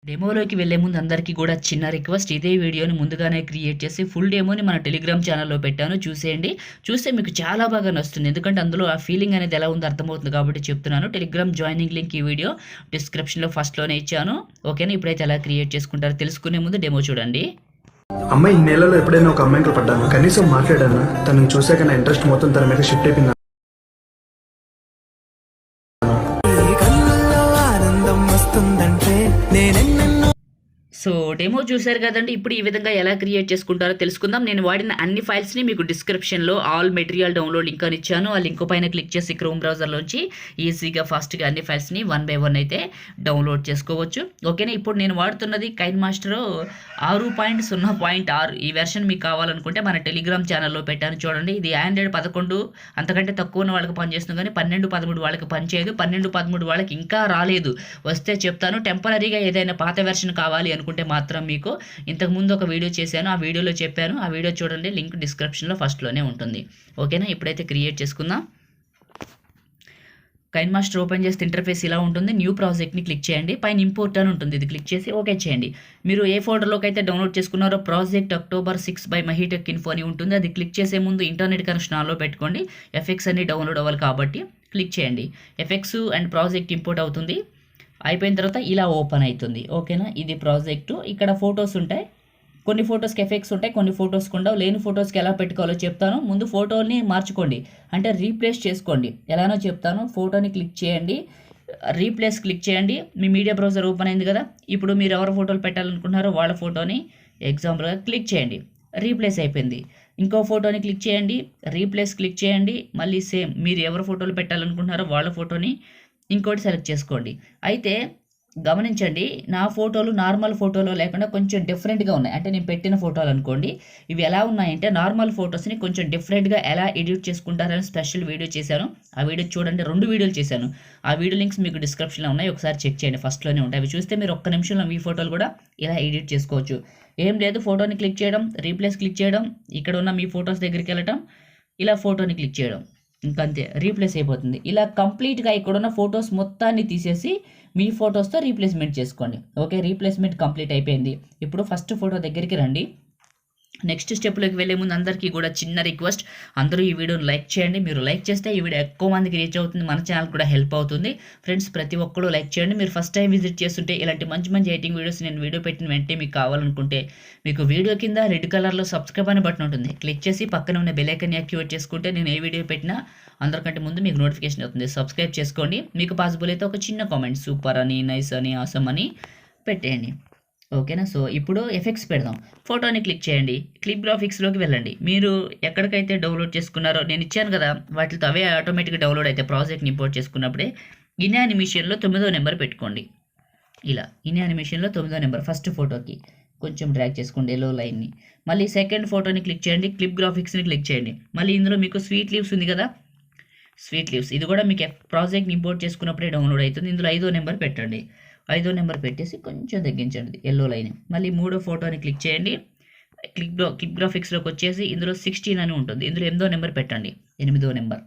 డెమోలోకి వెళ్ళే ముందు అందరికీ కూడా చిన్న రిక్వెస్ట్, ఇదే వీడియోని ముందుగానే క్రియేట్ చేసి ఫుల్ డెమోని మన టెలిగ్రామ్ ఛానల్లో పెట్టాను, చూసేయండి. చూస్తే మీకు చాలా బాగా నచ్చుతుంది, ఎందుకంటే అందులో ఆ ఫీలింగ్ అనేది ఎలా ఉందో అర్థమవుతుంది కాబట్టి చెప్తున్నాను. టెలిగ్రామ్ జాయినింగ్ లింక్ ఈ వీడియో డిస్క్రిప్షన్లో ఫస్ట్లోనే ఇచ్చాను. ఓకేనా, ఇప్పుడైతే ఎలా క్రియేట్ చేసుకుంటారో తెలుసుకునే ముందు డెమో చూడండి. అమ్మాయి ఈ నెలలో ఎప్పుడైనా ఒక అమ్మాయితో పడ్డాను, కనీసం మాట్లాడాను. తనని చూసాక నా ఇంట్రెస్ట్ మొత్తం తన మీద షిఫ్ట్ అయిపోయింది. సో డెమో చూశారు కదండి. ఇప్పుడు ఈ విధంగా ఎలా క్రియేట్ చేసుకుంటారో తెలుసుకుందాం. నేను వాడిన అన్ని ఫైల్స్ని మీకు డిస్క్రిప్షన్లో ఆల్ మెటీరియల్ డౌన్లోడ్ లింక్ అని ఇచ్చాను. ఆ లింక్ పైన క్లిక్ చేసి క్రోమ్ బ్రౌజర్లోంచి ఈజీగా ఫాస్ట్గా అన్ని ఫైల్స్ని 1 by 1 అయితే డౌన్లోడ్ చేసుకోవచ్చు. ఓకేనా, ఇప్పుడు నేను వాడుతున్నది కైన్మాస్టర్ 6.0.6 ఈ వెర్షన్. మీకు కావాలనుకుంటే మన టెలిగ్రామ్ ఛానల్లో పెట్టాను చూడండి. ఇది ఆండ్రాయిడ్ 11 అంతకంటే తక్కువ ఉన్న వాళ్ళకి పనిచేస్తుంది, కానీ 12, 13 వాళ్ళకి పనిచేయదు. 12, 13 వాళ్ళకి ఇంకా రాలేదు, వస్తే చెప్తాను. టెంపరీగా ఏదైనా పాత వెర్షన్ కావాలి అనుకుంటే మాత్రం మీకు ఇంతకుముందు ఒక వీడియో చేశాను, ఆ వీడియోలో చెప్పాను. ఆ వీడియో చూడండి, లింక్ డిస్క్రిప్షన్లో ఫస్ట్లోనే ఉంటుంది. ఓకేనా, ఇప్పుడైతే క్రియేట్ చేసుకుందాం. కైన్మాస్టర్ ఓపెన్ చేస్తే ఇంటర్ఫేస్ ఇలా ఉంటుంది. న్యూ ప్రాజెక్ట్ని క్లిక్ చేయండి, పైన ఇంపోర్ట్ అని ఉంటుంది, ఇది క్లిక్ చేసి ఓకే చేయండి. మీరు ఏ ఫోల్డర్లోకి అయితే డౌన్లోడ్ చేసుకున్నారో project October 6 by MahiTech info అని ఉంటుంది. అది క్లిక్ చేసే ముందు ఇంటర్నెట్ కనెక్షన్ ఆన్లో పెట్టుకోండి. ఎఫెక్ట్స్ అన్ని డౌన్లోడ్ అవ్వాలి కాబట్టి క్లిక్ చేయండి. ఎఫెక్ట్స్ అండ్ ప్రాజెక్ట్ ఇంపోర్ట్ అవుతుంది. అయిపోయిన తర్వాత ఇలా ఓపెన్ అవుతుంది. ఓకేనా, ఇది ప్రాజెక్టు. ఇక్కడ ఫొటోస్ ఉంటాయి, కొన్ని ఫొటోస్కి ఎఫెక్ట్స్ ఉంటాయి, కొన్ని ఫొటోస్కి ఉండవు. లేని ఫొటోస్కి ఎలా పెట్టుకోవాలో చెప్తాను. ముందు ఫోటోని మార్చుకోండి, అంటే రీప్లేస్ చేసుకోండి. ఎలానో చెప్తాను. ఫోటోని క్లిక్ చేయండి, రీప్లేస్ క్లిక్ చేయండి. మీ మీడియా బ్రౌజర్ ఓపెన్ అయింది కదా. ఇప్పుడు మీరు ఎవరు ఫోటోలు పెట్టాలనుకుంటున్నారో వాళ్ళ ఫోటోని ఎగ్జాంపుల్గా క్లిక్ చేయండి, రీప్లేస్ అయిపోయింది. ఇంకో ఫోటోని క్లిక్ చేయండి, రీప్లేస్ క్లిక్ చేయండి. మళ్ళీ సేమ్ మీరు ఎవరు ఫోటోలు పెట్టాలనుకుంటున్నారో వాళ్ళ ఫోటోని ఇంకోటి సెలెక్ట్ చేసుకోండి. అయితే గమనించండి, నా ఫోటోలు నార్మల్ ఫోటోలో లేకుండా కొంచెం డిఫరెంట్గా ఉన్నాయి. అంటే నేను పెట్టిన ఫోటోలు అనుకోండి, ఇవి ఎలా ఉన్నాయంటే నార్మల్ ఫొటోస్ని కొంచెం డిఫరెంట్గా ఎలా ఎడిట్ చేసుకుంటారని స్పెషల్ వీడియో చేశాను. ఆ వీడియో చూడండి, 2 వీడియోలు చేశాను. ఆ వీడియో లింక్స్ మీకు డిస్క్రిప్షన్లో ఉన్నాయి, ఒకసారి చెక్ చేయండి, ఫస్ట్లోనే ఉంటాయి. అవి చూస్తే మీరు ఒక్క నిమిషంలో మీ ఫోటోలు కూడా ఇలా ఎడిట్ చేసుకోవచ్చు. ఏం లేదు, ఫోటోని క్లిక్ చేయడం, రీప్లేస్ క్లిక్ చేయడం, ఇక్కడ ఉన్న మీ ఫొటోస్ దగ్గరికి వెళ్ళటం, ఇలా ఫోటోని క్లిక్ చేయడం, ఇంకంతే, రీప్లేస్ అయిపోతుంది. ఇలా కంప్లీట్గా ఇక్కడున్న ఫొటోస్ మొత్తాన్ని తీసేసి మీ ఫొటోస్తో రీప్లేస్మెంట్ చేసుకోండి. ఓకే, రీప్లేస్మెంట్ కంప్లీట్ అయిపోయింది. ఇప్పుడు ఫస్ట్ ఫోటో దగ్గరికి రండి. నెక్స్ట్ స్టెప్లోకి వెళ్ళే ముందు అందరికీ కూడా చిన్న రిక్వెస్ట్, అందరూ ఈ వీడియోని లైక్ చేయండి. మీరు లైక్ చేస్తే ఈ వీడియో ఎక్కువ మందికి రీచ్ అవుతుంది, మన ఛానల్ కూడా హెల్ప్ అవుతుంది. ఫ్రెండ్స్, ప్రతి ఒక్కరు లైక్ చేయండి. మీరు ఫస్ట్ టైం విజిట్ చేస్తుంటే ఇలాంటి మంచి మంచి ఎడిటింగ్ వీడియోస్ నేను వీడియో పెట్టిన వెంటనే మీకు కావాలనుకుంటే మీకు వీడియో కింద రెడ్ కలర్లో సబ్స్క్రైబ్ అని బటన్ ఉంటుంది, క్లిక్ చేసి పక్కన ఉన్న బెల్ ఐకాన్ని యాక్టివేట్ చేసుకుంటే నేను ఏ వీడియో పెట్టినా అందరికంటే ముందు మీకు నోటిఫికేషన్ అవుతుంది. సబ్స్క్రైబ్ చేసుకోండి. మీకు పాసిబుల్ అయితే ఒక చిన్న కామెంట్ సూపర్ అని, నైస్ అని, ఆసమ్ అని పెట్టేయండి. ఓకేనా, సో ఇప్పుడు ఎఫెక్ట్స్ పెడదాం. ఫోటోని క్లిక్ చేయండి, క్లిప్ గ్రాఫిక్స్లోకి వెళ్ళండి. మీరు ఎక్కడికైతే డౌన్లోడ్ చేసుకున్నారో నేను ఇచ్చాను కదా, వాటితో అవే ఆటోమేటిక్గా డౌన్లోడ్ అయితే ప్రాజెక్ట్ని ఇంపోర్ట్ చేసుకున్నప్పుడే ఇన్ యానిమేషన్లో 9వ నెంబర్ పెట్టుకోండి. ఇలా ఇన్ యానిమేషన్లో 9వ నెంబర్ ఫస్ట్ ఫోటోకి కొంచెం డ్రాగ్ చేసుకోండి ఎల్లో లైన్ని. మళ్ళీ సెకండ్ ఫోటోని క్లిక్ చేయండి, క్లిప్ గ్రాఫిక్స్ని క్లిక్ చేయండి. మళ్ళీ ఇందులో మీకు స్వీట్ లీవ్స్ ఉంది కదా, స్వీట్ లీవ్స్ ఇది కూడా మీకు ప్రాజెక్ట్ని ఇంపోర్ట్ చేసుకున్నప్పుడే డౌన్లోడ్ అవుతుంది. ఇందులో 5వ నెంబర్ పెట్టండి. 5వ నెంబర్ పెట్టేసి కొంచెం తగ్గించండి ఎల్లో లైన్. మళ్ళీ 3వ ఫోటోని క్లిక్ చేయండి, క్లిప్ గ్రాఫిక్స్లోకి వచ్చేసి ఇందులో 16 అని ఉంటుంది, ఇందులో 8వ నెంబర్ పెట్టండి, 8వ నెంబర్.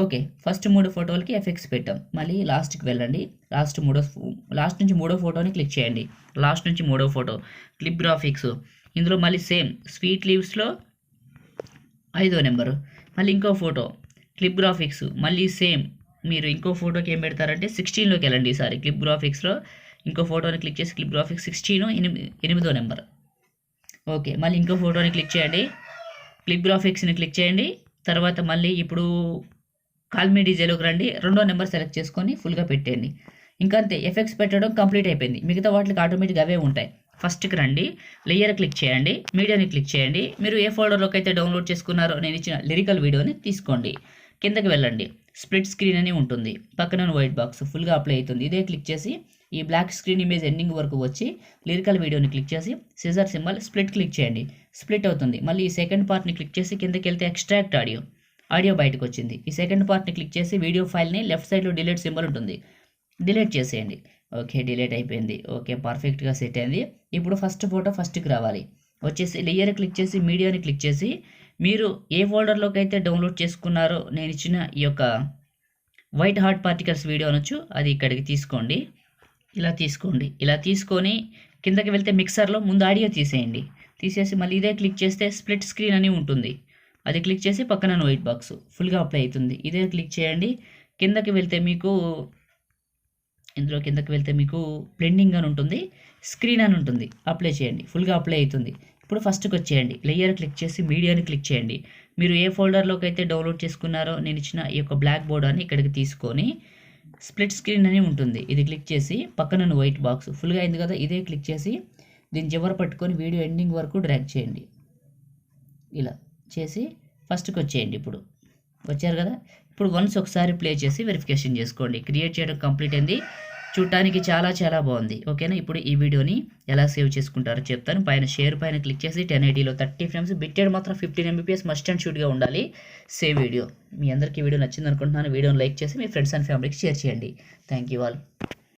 ఓకే, ఫస్ట్ 3 ఫోటోలకి ఎఫెక్ట్స్ పెట్టాం. మళ్ళీ లాస్ట్కి వెళ్ళండి, లాస్ట్ నుంచి 3వ ఫోటోని క్లిక్ చేయండి. లాస్ట్ నుంచి 3వ ఫోటో క్లిప్ గ్రాఫిక్స్, ఇందులో మళ్ళీ సేమ్ స్వీట్ లీవ్స్లో 5వ నెంబరు. మళ్ళీ ఇంకో ఫోటో క్లిప్ గ్రాఫిక్స్, మళ్ళీ సేమ్ మీరు ఇంకో ఫోటోకి ఏం పెడతారంటే 16లోకి వెళ్ళండి. ఈసారి క్లిప్ గ్రాఫిక్స్లో ఇంకో ఫోటోని క్లిక్ చేసి క్లిప్ గ్రాఫిక్స్ 16 8వ నెంబర్. ఓకే, మళ్ళీ ఇంకో ఫోటోని క్లిక్ చేయండి, క్లిప్ గ్రాఫిక్స్ని క్లిక్ చేయండి. తర్వాత మళ్ళీ ఇప్పుడు కాల్మీ డీజేలోకి రండి, 2వ నెంబర్ సెలెక్ట్ చేసుకొని ఫుల్గా పెట్టేయండి. ఇంకా అంతే, ఎఫెక్ట్స్ పెట్టడం కంప్లీట్ అయిపోయింది. మిగతా వాటికి ఆటోమేటిక్గా అవే ఉంటాయి. ఫస్ట్కి రండి, లేయర్ క్లిక్ చేయండి, మీడియాని క్లిక్ చేయండి. మీరు ఏ ఫోల్డర్లోకి అయితే డౌన్లోడ్ చేసుకున్నారో నేను ఇచ్చిన లిరికల్ వీడియోని తీసుకోండి. కిందకి వెళ్ళండి, స్ప్లిట్ స్క్రీన్ అని ఉంటుంది, పక్కన వైట్ బాక్స్ ఫుల్గా అప్లై అవుతుంది. ఇదే క్లిక్ చేసి ఈ బ్లాక్ స్క్రీన్ ఇమేజ్ ఎండింగ్ వరకు వచ్చి లిరికల్ వీడియోని క్లిక్ చేసి సిజర్ సింబల్ స్ప్లిట్ క్లిక్ చేయండి, స్ప్లిట్ అవుతుంది. మళ్ళీ ఈ సెకండ్ పార్ట్ని క్లిక్ చేసి కిందకి వెళ్తే ఎక్స్ట్రాక్ట్ ఆడియో బయటకు వచ్చింది. ఈ సెకండ్ పార్ట్ని క్లిక్ చేసి వీడియో ఫైల్ని లెఫ్ట్ సైడ్లో డిలీట్ సింబల్ ఉంటుంది, డిలీట్ చేసేయండి. ఓకే, డిలీట్ అయిపోయింది. ఓకే, పర్ఫెక్ట్గా సెట్ అయింది. ఇప్పుడు ఫస్ట్ ఫోటో ఫస్ట్కి రావాలి. వచ్చేసి లేయర్ క్లిక్ చేసి మీడియాని క్లిక్ చేసి మీరు ఏ ఫోల్డర్లోకి అయితే డౌన్లోడ్ చేసుకున్నారో నేను ఇచ్చిన ఈ యొక్క వైట్ హార్ట్ పార్టికల్స్ వీడియో అనొచ్చు, అది ఇక్కడికి తీసుకోండి. ఇలా తీసుకోండి. ఇలా తీసుకొని కిందకి వెళ్తే మిక్సర్లో ముందు ఆడియో తీసేయండి. తీసేసి మళ్ళీ ఇదే క్లిక్ చేస్తే స్ప్లిట్ స్క్రీన్ అని ఉంటుంది. అది క్లిక్ చేసి పక్కన వైట్ బాక్స్ ఫుల్గా అప్లై అవుతుంది. ఇదే క్లిక్ చేయండి. కిందకి వెళ్తే మీకు ఇందులో కిందకి వెళ్తే మీకు బ్లెండింగ్ అని ఉంటుంది, స్క్రీన్ అని ఉంటుంది. అప్లై చేయండి. ఫుల్గా అప్లై అవుతుంది. ఇప్పుడు ఫస్ట్కి వచ్చేయండి. లేయర్ క్లిక్ చేసి మీడియాని క్లిక్ చేయండి. మీరు ఏ ఫోల్డర్లోకి అయితే డౌన్లోడ్ చేసుకున్నారో నేను ఇచ్చిన ఈ యొక్క బ్లాక్ బోర్డ్ అని ఇక్కడికి తీసుకొని స్ప్లిట్ స్క్రీన్ అని ఉంటుంది. ఇది క్లిక్ చేసి పక్కన వైట్ బాక్స్ ఫుల్గా అయింది కదా, ఇదే క్లిక్ చేసి దీన్ని చివర పట్టుకొని వీడియో ఎండింగ్ వరకు డ్రాగ్ చేయండి. ఇలా చేసి ఫస్ట్కి వచ్చేయండి. ఇప్పుడు వచ్చారు కదా, ఇప్పుడు వన్స్ ఒకసారి ప్లే చేసి వెరిఫికేషన్ చేసుకోండి. క్రియేట్ చేయడం కంప్లీట్ అయింది. చూడటానికి చాలా చాలా బాగుంది. ఓకేనా, ఇప్పుడు ఈ వీడియోని ఎలా సేవ్ చేసుకుంటారో చెప్తాను. పైన షేర్ పైన క్లిక్ చేసి 1080లో 30 ఫ్రేమ్స్, బిట్టెడ్ మాత్రం 15 MBPS మస్ట్ అండ్ షూట్గా ఉండాలి. Save video. మీ అందరికీ వీడియో నచ్చింది అనుకుంటున్నాను. వీడియోని లైక్ చేసి మీ ఫ్రెండ్స్ అండ్ ఫ్యామిలీకి షేర్ చేయండి. Thank you all.